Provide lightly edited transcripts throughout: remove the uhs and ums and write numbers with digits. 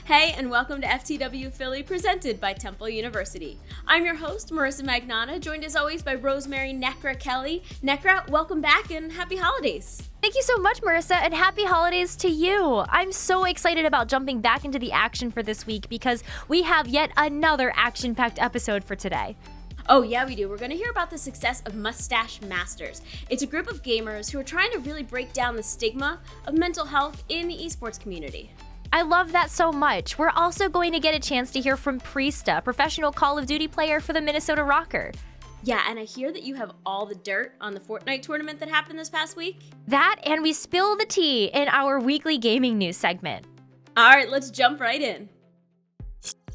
Hey, and welcome to FTW Philly, presented by Temple University. I'm your host, Marissa Magnata, joined as always by Rosemary Nekra Kelly. Nekra, welcome back and happy holidays. Thank you so much, Marissa, and happy holidays to you. I'm so excited about jumping back into the action for this week because we have yet another action-packed episode for today. Oh yeah, we do. We're going to hear about the success of Mustache Masters. It's a group of gamers who are trying to really break down the stigma of mental health in the esports community. I love that so much. We're also going to get a chance to hear from Priestahh, professional Call of Duty player for the Minnesota Rocker. Yeah, and I hear that you have all the dirt on the Fortnite tournament that happened this past week. That, and we spill the tea in our weekly gaming news segment. All right, let's jump right in.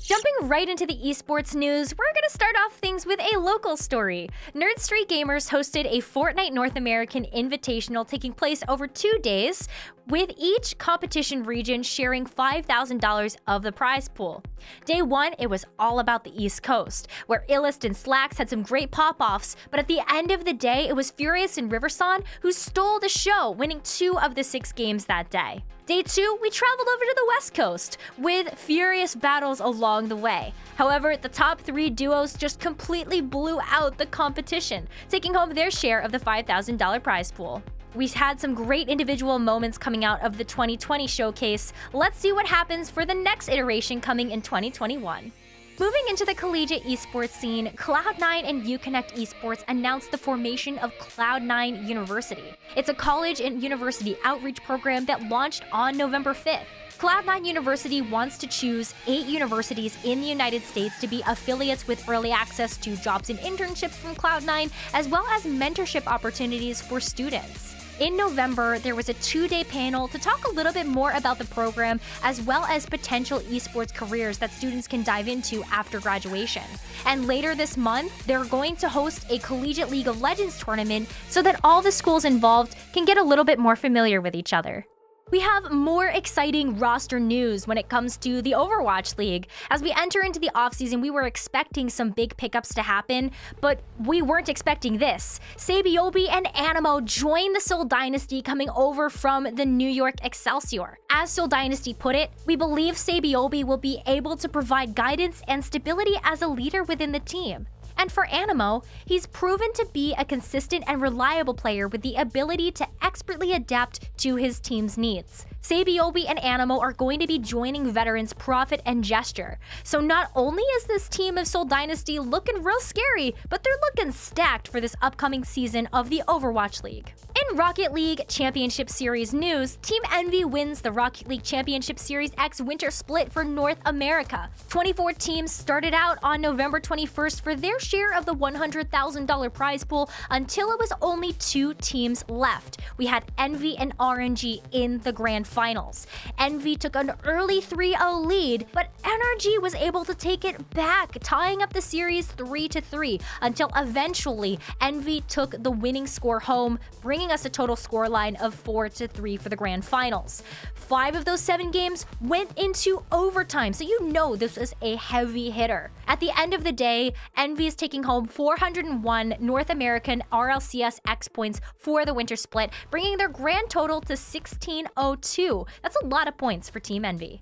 Jumping right into the esports news, we're going to start off things with a local story. Nerd Street Gamers hosted a Fortnite North American Invitational taking place over 2 days, with each competition region sharing $5,000 of the prize pool. Day 1, it was all about the East Coast, where Illest and Slacks had some great pop-offs, but at the end of the day, it was Furious and Riverson who stole the show, winning 2 of the 6 games that day. Day 2, we traveled over to the West Coast, with furious battles along the way. However, the top 3 duos just completely blew out the competition, taking home their share of the $5,000 prize pool. We had some great individual moments coming out of the 2020 showcase. Let's see what happens for the next iteration coming in 2021. Moving into the collegiate esports scene, Cloud9 and Uconnect Esports announced the formation of Cloud9 University. It's a college and university outreach program that launched on November 5th. Cloud9 University wants to choose 8 universities in the United States to be affiliates with early access to jobs and internships from Cloud9, as well as mentorship opportunities for students. In November, there was a 2-day panel to talk a little bit more about the program, as well as potential esports careers that students can dive into after graduation. And later this month, they're going to host a Collegiate League of Legends tournament so that all the schools involved can get a little bit more familiar with each other. We have more exciting roster news when it comes to the Overwatch League. As we enter into the offseason, we were expecting some big pickups to happen, but we weren't expecting this. Sabiobi and Animo joined the Seoul Dynasty coming over from the New York Excelsior. As Seoul Dynasty put it, we believe Sabiobi will be able to provide guidance and stability as a leader within the team. And for Animo, he's proven to be a consistent and reliable player with the ability to expertly adapt to his team's needs. Sabiobi and Animo are going to be joining veterans Profit and Gesture. So not only is this team of Seoul Dynasty looking real scary, but they're looking stacked for this upcoming season of the Overwatch League. In Rocket League Championship Series news, Team Envy wins the Rocket League Championship Series X Winter Split for North America. 24 teams started out on November 21st for their share of the $100,000 prize pool until it was only 2 teams left. We had Envy and RNG in the grand finals. Envy took an early 3-0 lead, but NRG was able to take it back, tying up the series 3-3 until eventually Envy took the winning score home, bringing us a total scoreline of 4-3 for the grand finals. 5 of those 7 games went into overtime, so you know this was a heavy hitter. At the end of the day, Envy is taking home 401 North American RLCS X points for the winter split, bringing their grand total to 1602. That's a lot of points for Team Envy.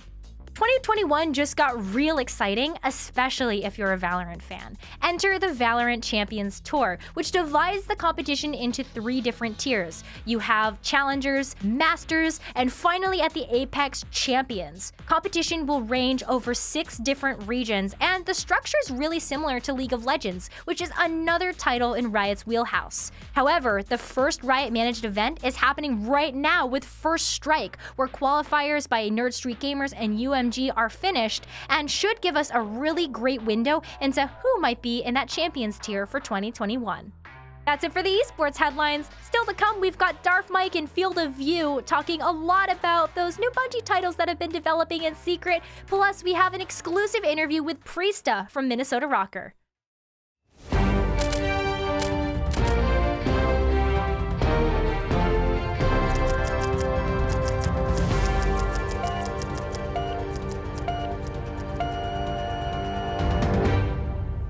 2021 just got real exciting, especially if you're a Valorant fan. Enter the Valorant Champions Tour, which divides the competition into 3 different tiers. You have Challengers, Masters, and finally at the Apex, Champions. Competition will range over 6 different regions, and the structure is really similar to League of Legends, which is another title in Riot's wheelhouse. However, the first Riot-managed event is happening right now with First Strike, where qualifiers by Nerd Street Gamers and UMG are finished and should give us a really great window into who might be in that Champions tier for 2021. That's it for the esports headlines. Still to come, we've got Darth Mike and Field of View talking a lot about those new Bungie titles that have been developing in secret. Plus, we have an exclusive interview with Priestahh from Minnesota Rocker.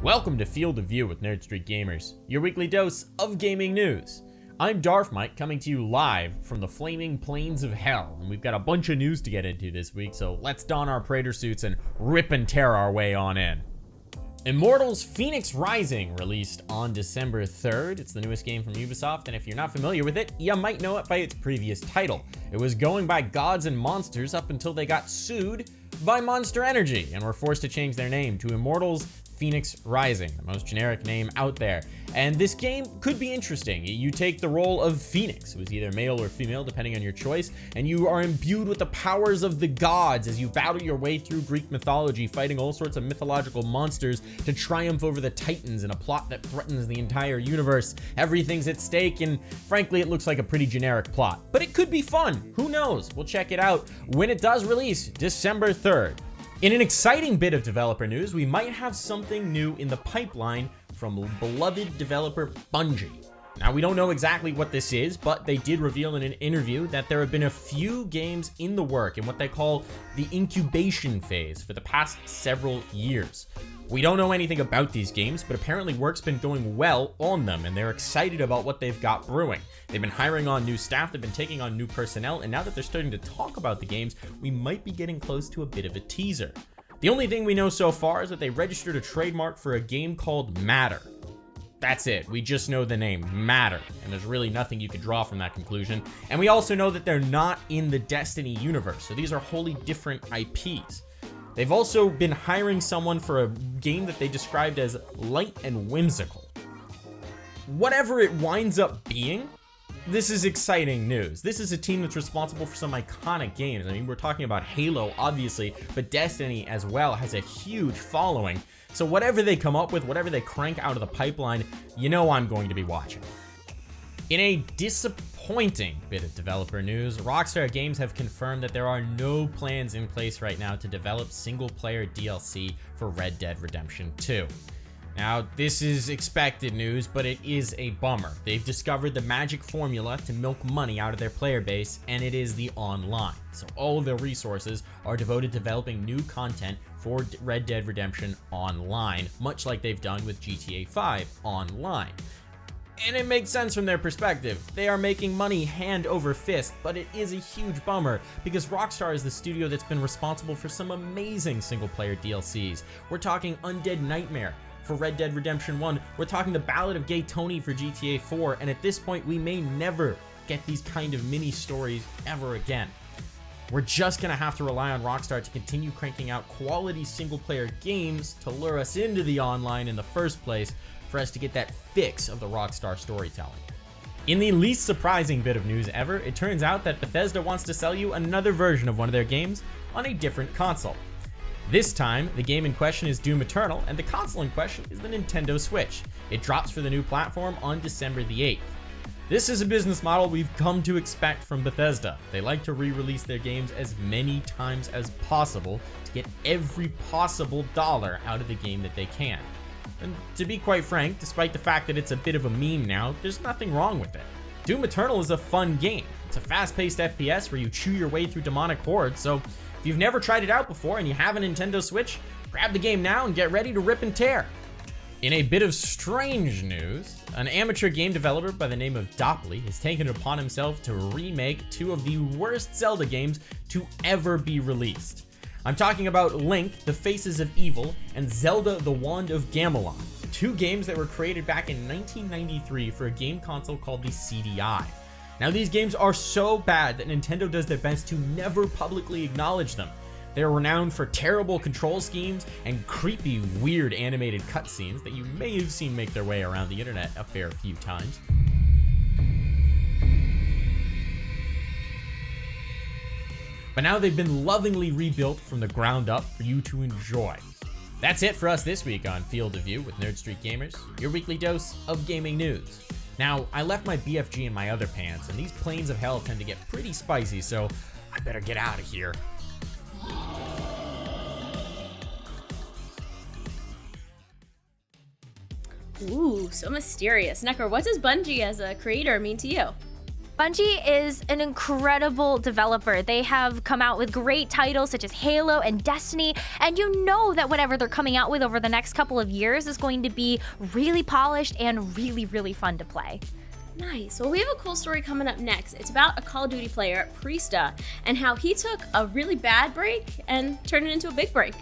Welcome to Field of View with Nerd Street Gamers, your weekly dose of gaming news. I'm Darth Mike, coming to you live from the flaming plains of hell, and we've got a bunch of news to get into this week, so let's don our Praetor suits and rip and tear our way on in. Immortals Fenyx Rising released on December 3rd. It's the newest game from Ubisoft, and if you're not familiar with it, you might know it by its previous title. It was going by Gods and Monsters up until they got sued by Monster Energy and were forced to change their name to Immortals Fenyx Rising, the most generic name out there. And this game could be interesting. You take the role of Phoenix, who is either male or female, depending on your choice, and you are imbued with the powers of the gods as you battle your way through Greek mythology, fighting all sorts of mythological monsters to triumph over the Titans in a plot that threatens the entire universe. Everything's at stake, and frankly, it looks like a pretty generic plot. But it could be fun. Who knows? We'll check it out when it does release, December 3rd. In an exciting bit of developer news, we might have something new in the pipeline from beloved developer Bungie. Now, we don't know exactly what this is, but they did reveal in an interview that there have been a few games in the work in what they call the incubation phase for the past several years. We don't know anything about these games, but apparently work's been going well on them, and they're excited about what they've got brewing. They've been hiring on new staff, they've been taking on new personnel, and now that they're starting to talk about the games, we might be getting close to a bit of a teaser. The only thing we know so far is that they registered a trademark for a game called Matter. That's it. We just know the name, Matter, and there's really nothing you could draw from that conclusion. And we also know that they're not in the Destiny universe, so these are wholly different IPs. They've also been hiring someone for a game that they described as light and whimsical. Whatever it winds up being, this is exciting news. This is a team that's responsible for some iconic games. I mean, we're talking about Halo, obviously, but Destiny as well has a huge following. So whatever they come up with, whatever they crank out of the pipeline, you know I'm going to be watching. In a disappointing bit of developer news, Rockstar Games have confirmed that there are no plans in place right now to develop single-player DLC for Red Dead Redemption 2. Now, this is expected news, but it is a bummer. They've discovered the magic formula to milk money out of their player base, and it is the online. So all of their resources are devoted to developing new content for Red Dead Redemption Online, much like they've done with GTA 5 Online. And it makes sense from their perspective. They are making money hand over fist, but it is a huge bummer because Rockstar is the studio that's been responsible for some amazing single-player DLCs. We're talking Undead Nightmare for Red Dead Redemption 1. We're talking the Ballad of Gay Tony for GTA 4, and at this point, we may never get these kind of mini stories ever again. We're just gonna have to rely on Rockstar to continue cranking out quality single-player games to lure us into the online in the first place for us to get that fix of the Rockstar storytelling. In the least surprising bit of news ever, it turns out that Bethesda wants to sell you another version of one of their games on a different console. This time, the game in question is Doom Eternal, and the console in question is the Nintendo Switch. It drops for the new platform on December the 8th. This is a business model we've come to expect from Bethesda. They like to re-release their games as many times as possible to get every possible dollar out of the game that they can. And to be quite frank, despite the fact that it's a bit of a meme now, there's nothing wrong with it. Doom Eternal is a fun game. It's a fast-paced FPS where you chew your way through demonic hordes, so if you've never tried it out before and you have a Nintendo Switch, grab the game now and get ready to rip and tear. In a bit of strange news, an amateur game developer by the name of Dopley has taken it upon himself to remake two of the worst Zelda games to ever be released. I'm talking about Link, The Faces of Evil, and Zelda The Wand of Gamelon, two games that were created back in 1993 for a game console called the CDI. Now, these games are so bad that Nintendo does their best to never publicly acknowledge them. They're renowned for terrible control schemes and creepy, weird animated cutscenes that you may have seen make their way around the internet a fair few times. But now they've been lovingly rebuilt from the ground up for you to enjoy. That's it for us this week on Field of View with Nerd Street Gamers, your weekly dose of gaming news. Now, I left my BFG in my other pants, and these plains of hell tend to get pretty spicy, so I better get out of here. Ooh, so mysterious. Necker, what does Bungie as a creator mean to you? Bungie is an incredible developer. They have come out with great titles such as Halo and Destiny, and you know that whatever they're coming out with over the next couple of years is going to be really polished and really, really fun to play. Nice. Well, we have a cool story coming up next. It's about a Call of Duty player, Priestahh, and how he took a really bad break and turned it into a big break.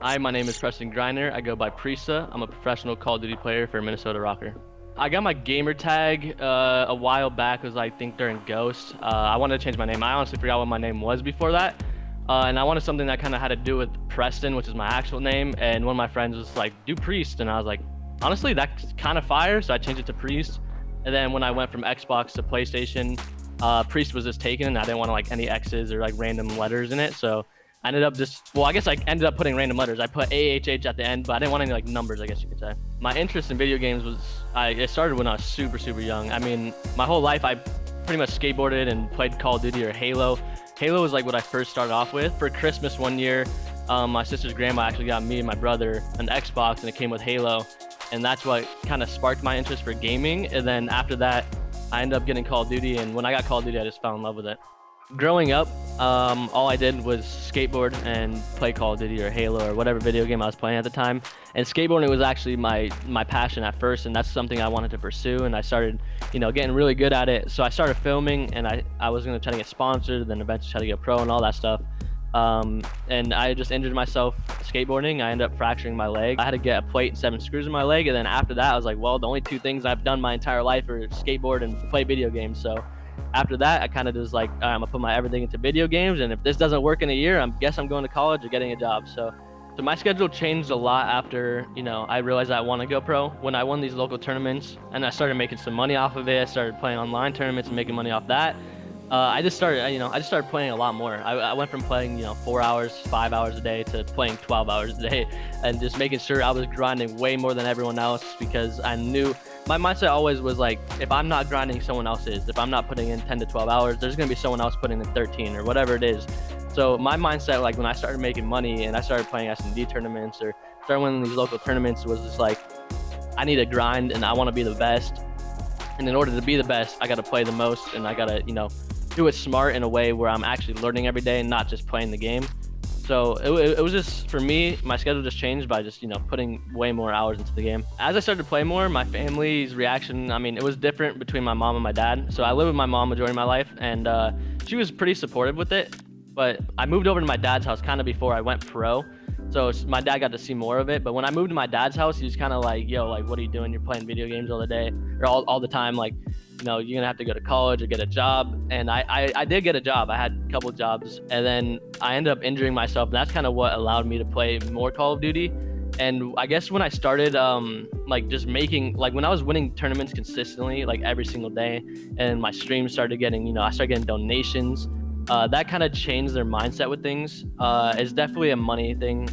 Hi, my name is Preston Griner. I go by Priestahh. I'm a professional Call of Duty player for Minnesota Rocker. I got my gamer tag a while back. It was, I think, during Ghost. I wanted to change my name. I honestly forgot what my name was before that. And I wanted something that kind of had to do with Preston, which is my actual name. And one of my friends was like, do Priest. And I was like, honestly, that's kind of fire. So I changed it to Priest. And then when I went from Xbox to PlayStation, Priest was just taken, and I didn't want like any X's or like random letters in it. So I ended up I guess I ended up putting random letters. I put AHH at the end, but I didn't want any like numbers, I guess you could say. My interest in video games it started when I was super young. I mean, my whole life I pretty much skateboarded and played Call of Duty or Halo. Halo was like what I first started off with. For Christmas one year, my sister's grandma actually got me and my brother an Xbox, and it came with Halo. And that's what kind of sparked my interest for gaming. And then after that, I ended up getting Call of Duty, and when I got Call of Duty, I just fell in love with it. Growing up, all I did was skateboard and play Call of Duty or Halo or whatever video game I was playing at the time. And skateboarding was actually my passion at first, and that's something I wanted to pursue. And I started, getting really good at it. So I started filming, and I was going to try to get sponsored, then eventually try to get pro and all that stuff. And I just injured myself skateboarding. I ended up fracturing my leg. I had to get a plate and 7 screws in my leg. And then after that, I was like, well, the only 2 things I've done my entire life are skateboard and play video games. So after that, I kind of just like, all right, I'm gonna put my everything into video games, and if this doesn't work in a year, I guess I'm going to college or getting a job. So my schedule changed a lot after, I realized I want to go pro. When I won these local tournaments and I started making some money off of it, I started playing online tournaments and making money off that. I just started playing a lot more. I went from playing, 4 hours, 5 hours a day to playing 12 hours a day, and just making sure I was grinding way more than everyone else, because I knew my mindset always was like, if I'm not grinding, someone else is. If I'm not putting in 10 to 12 hours, there's going to be someone else putting in 13 or whatever it is. So my mindset, like when I started making money and I started playing S&D tournaments or started winning these local tournaments, was just like, I need to grind and I want to be the best. And in order to be the best, I got to play the most, and I got to, do it smart in a way where I'm actually learning every day and not just playing the game. So it was just, for me, my schedule just changed by just, putting way more hours into the game. As I started to play more, my family's reaction, it was different between my mom and my dad. So I lived with my mom majority of my life, and she was pretty supportive with it. But I moved over to my dad's house kind of before I went pro. So my dad got to see more of it. But when I moved to my dad's house, he was kind of like, yo, like, what are you doing? You're playing video games all the day or all the time. Like, you're going to have to go to college or get a job. And I did get a job. I had a couple of jobs. And then I ended up injuring myself. And that's kind of what allowed me to play more Call of Duty. And I guess when I started, just making, like when I was winning tournaments consistently, like every single day, and my streams started getting, I started getting donations. That kind of changed their mindset with things. It's definitely a money thing.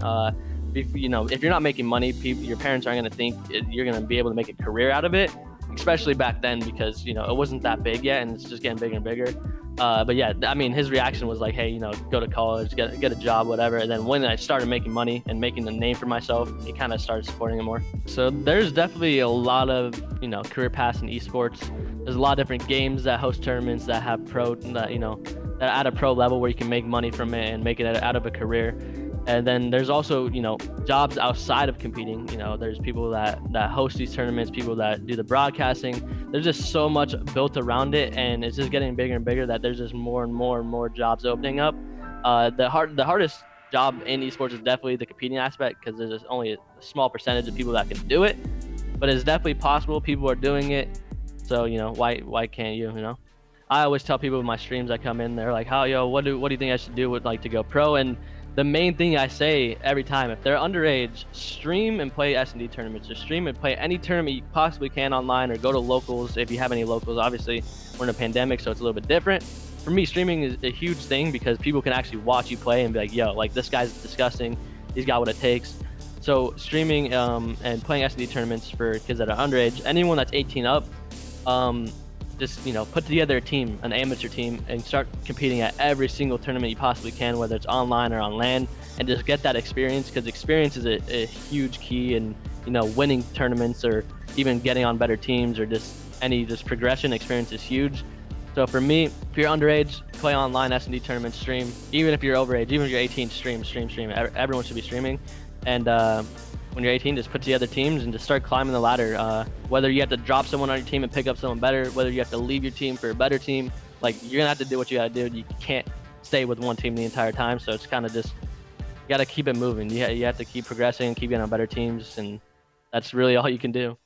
If you're not making money, your parents aren't going to think you're going to be able to make a career out of it, especially back then, because, it wasn't that big yet, and it's just getting bigger and bigger. But yeah, his reaction was like, hey, go to college, get a job, whatever. And then when I started making money and making a name for myself, he kind of started supporting it more. So there's definitely a lot of, career paths in esports. There's a lot of different games that host tournaments that have that at a pro level where you can make money from it and make it out of a career. And then there's also, jobs outside of competing. There's people that host these tournaments, people that do the broadcasting. There's just so much built around it, and it's just getting bigger and bigger that there's just more and more jobs opening up. The hardest job in esports is definitely the competing aspect, because there's just only a small percentage of people that can do it. But it's definitely possible. People are doing it. So, why can't you, I always tell people in my streams I come in, they're like, what do you think I should do with to go pro? And the main thing I say every time, if they're underage, stream and play S&D tournaments, or stream and play any tournament you possibly can online, or go to locals if you have any locals. Obviously, we're in a pandemic, so it's a little bit different. For me, streaming is a huge thing because people can actually watch you play and be like, yo, like this guy's disgusting. He's got what it takes. So streaming and playing S&D tournaments for kids that are underage, anyone that's 18 up, just put together a team, an amateur team, and start competing at every single tournament you possibly can, whether it's online or on LAN, and just get that experience, because experience is a huge key in winning tournaments, or even getting on better teams, or just progression. Experience is huge. So for me, if you're underage, play online, S&D tournaments, stream. Even if you're overage, even if you're 18, stream. Everyone should be streaming. And when you're 18, just put together teams and just start climbing the ladder. Whether you have to drop someone on your team and pick up someone better, whether you have to leave your team for a better team, like you're gonna have to do what you gotta do. You can't stay with one team the entire time. So it's kind of just, you gotta keep it moving. You have to keep progressing, keep getting on better teams, and that's really all you can do.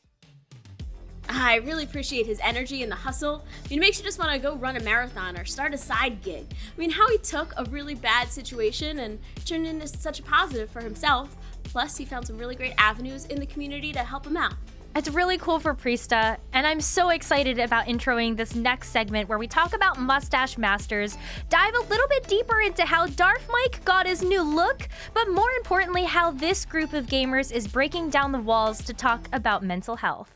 I really appreciate his energy and the hustle. I mean, it makes you just want to go run a marathon or start a side gig. I mean, how he took a really bad situation and turned it into such a positive for himself. Plus, he found some really great avenues in the community to help him out. It's really cool for Priestahh, and I'm so excited about introing this next segment where we talk about Mustache Masters, dive a little bit deeper into how Darth Mike got his new look, but more importantly, how this group of gamers is breaking down the walls to talk about mental health.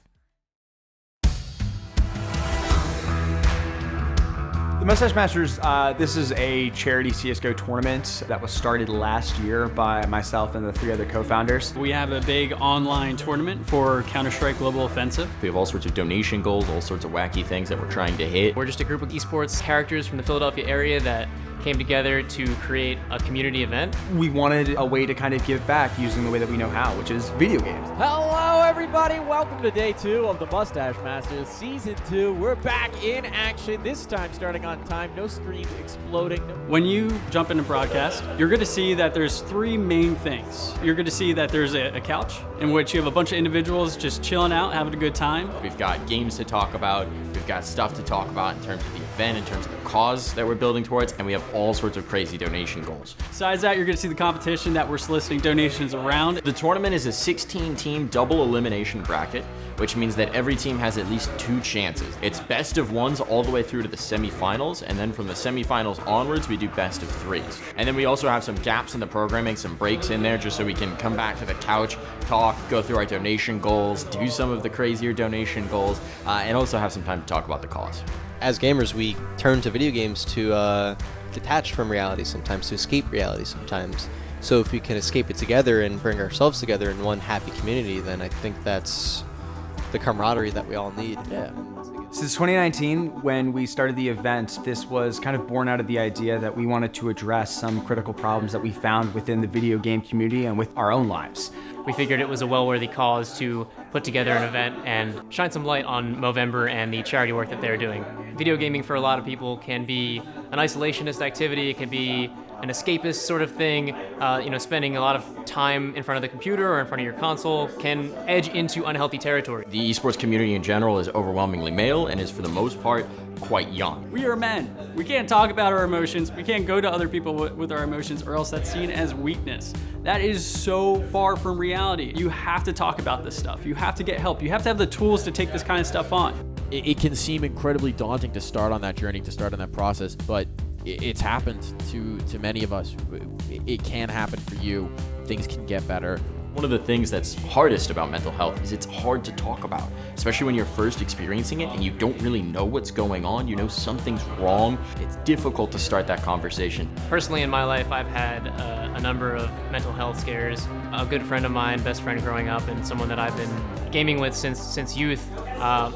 The Mustache Masters, this is a charity CSGO tournament that was started last year by myself and the 3 other co-founders. We have a big online tournament for Counter-Strike Global Offensive. We have all sorts of donation goals, all sorts of wacky things that we're trying to hit. We're just a group of esports characters from the Philadelphia area that came together to create a community event. We wanted a way to kind of give back using the way that we know how, which is video games. Hello everybody, welcome to day 2 of the Mustache Masters Season 2. We're back in action, this time starting on time, no screens exploding. When you jump into broadcast, you're going to see that there's 3 main things. You're going to see that there's a couch in which you have a bunch of individuals just chilling out, having a good time. We've got games to talk about, we've got stuff to talk about in terms of the event, in terms of the cause that we're building towards, and we have all sorts of crazy donation goals. Besides that, you're going to see the competition that we're soliciting donations around. The tournament is a 16-team double elimination bracket, which means that every team has at least 2 chances. It's best of 1s all the way through to the semifinals, and then from the semifinals onwards, we do best of 3s. And then we also have some gaps in the programming, some breaks in there, just so we can come back to the couch, talk, go through our donation goals, do some of the crazier donation goals, and also have some time to talk about the cause. As gamers, we turn to video games to detach from reality sometimes, to escape reality sometimes. So if we can escape it together and bring ourselves together in one happy community, then I think that's the camaraderie that we all need. Yeah. Since 2019, when we started the event, this was kind of born out of the idea that we wanted to address some critical problems that we found within the video game community and with our own lives. We figured it was a well-worthy cause to put together an event and shine some light on Movember and the charity work that they're doing. Video gaming for a lot of people can be an isolationist activity, it can be an escapist sort of thing. Spending a lot of time in front of the computer or in front of your console can edge into unhealthy territory. The esports community in general is overwhelmingly male and is for the most part quite young. We are men. We can't talk about our emotions. We can't go to other people with our emotions, or else that's seen as weakness. That is so far from reality. You have to talk about this stuff. You have to get help. You have to have the tools to take this kind of stuff on. It can seem incredibly daunting to start on that journey, to start on that process, but it's happened to many of us. It can happen for you. Things can get better. One of the things that's hardest about mental health is it's hard to talk about, especially when you're first experiencing it and you don't really know what's going on. You know something's wrong. It's difficult to start that conversation. Personally, in my life, I've had a number of mental health scares. A good friend of mine, best friend growing up, and someone that I've been gaming with since youth,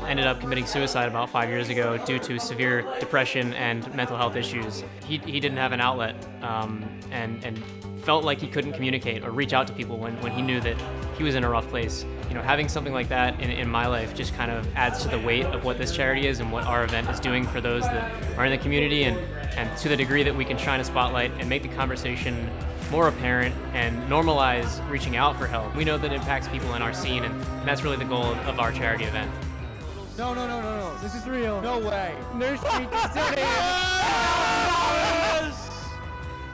ended up committing suicide about 5 years ago due to severe depression and mental health issues. He didn't have an outlet and felt like he couldn't communicate or reach out to people when he knew that he was in a rough place. Having something like that in my life just kind of adds to the weight of what this charity is and what our event is doing for those that are in the community, and to the degree that we can shine a spotlight and make the conversation more apparent and normalize reaching out for help. We know that it impacts people in our scene, and that's really the goal of our charity event. No. This is real. No way. Nurse Street custodian.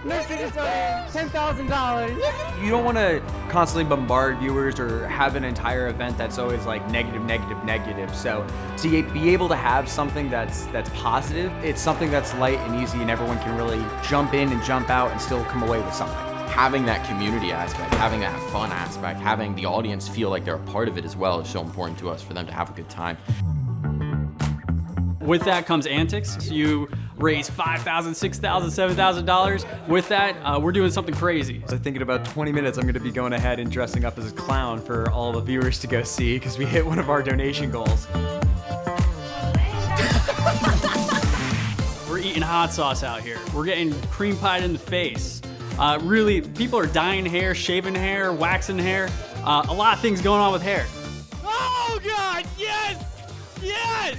Nurse Street custodian. $10,000. You don't want to constantly bombard viewers or have an entire event that's always like negative. So to be able to have something that's positive, it's something that's light and easy and everyone can really jump in and jump out and still come away with something. Having that community aspect, having that fun aspect, having the audience feel like they're a part of it as well is so important to us for them to have a good time. With that comes antics. You raise $5,000, $6,000, $7,000. With that, we're doing something crazy. So I think in about 20 minutes, I'm going to be going ahead and dressing up as a clown for all the viewers to go see because we hit one of our donation goals. We're eating hot sauce out here. We're getting cream pied in the face. Really, people are dyeing hair, shaving hair, waxing hair. A lot of things going on with hair. Oh God, yes! Yes!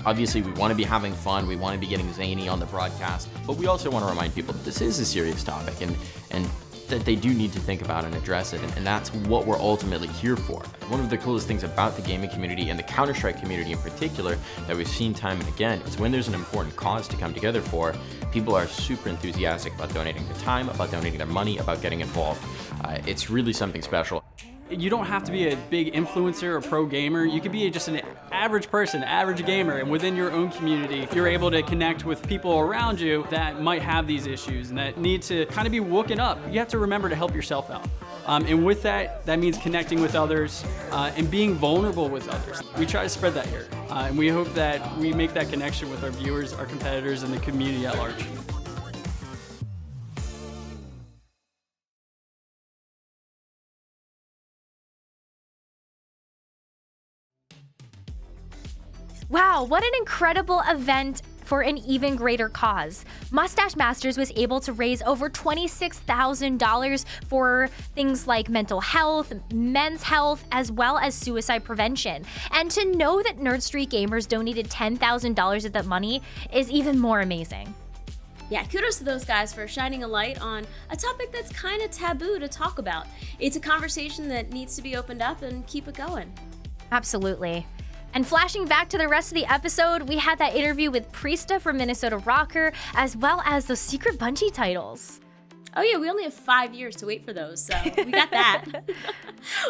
Obviously, we want to be having fun, we want to be getting zany on the broadcast, but we also want to remind people that this is a serious topic and that they do need to think about and address it, and that's what we're ultimately here for. One of the coolest things about the gaming community and the Counter-Strike community in particular that we've seen time and again is when there's an important cause to come together for, people are super enthusiastic about donating their time, about donating their money, about getting involved. It's really something special. You don't have to be a big influencer or pro gamer. You could be just an average person, average gamer, and within your own community, you're able to connect with people around you that might have these issues and that need to kind of be woken up. You have to remember to help yourself out. And with that means connecting with others and being vulnerable with others. We try to spread that here. And we hope that we make that connection with our viewers, our competitors, and the community at large. Wow, what an incredible event for an even greater cause. Mustache Masters was able to raise over $26,000 for things like mental health, men's health, as well as suicide prevention. And to know that Nerd Street Gamers donated $10,000 of that money is even more amazing. Yeah, kudos to those guys for shining a light on a topic that's kind of taboo to talk about. It's a conversation that needs to be opened up and keep it going. Absolutely. And flashing back to the rest of the episode, we had that interview with Priestahh from Minnesota Rocker, as well as those secret Bungie titles. Oh yeah, we only have 5 years to wait for those, so we got that.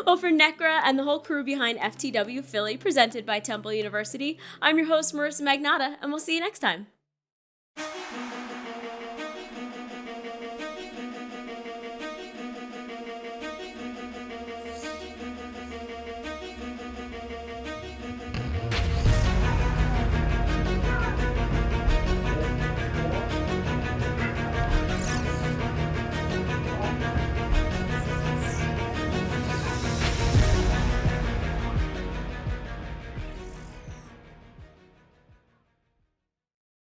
Well, for Necra and the whole crew behind FTW Philly, presented by Temple University, I'm your host, Marissa Magnata, and we'll see you next time.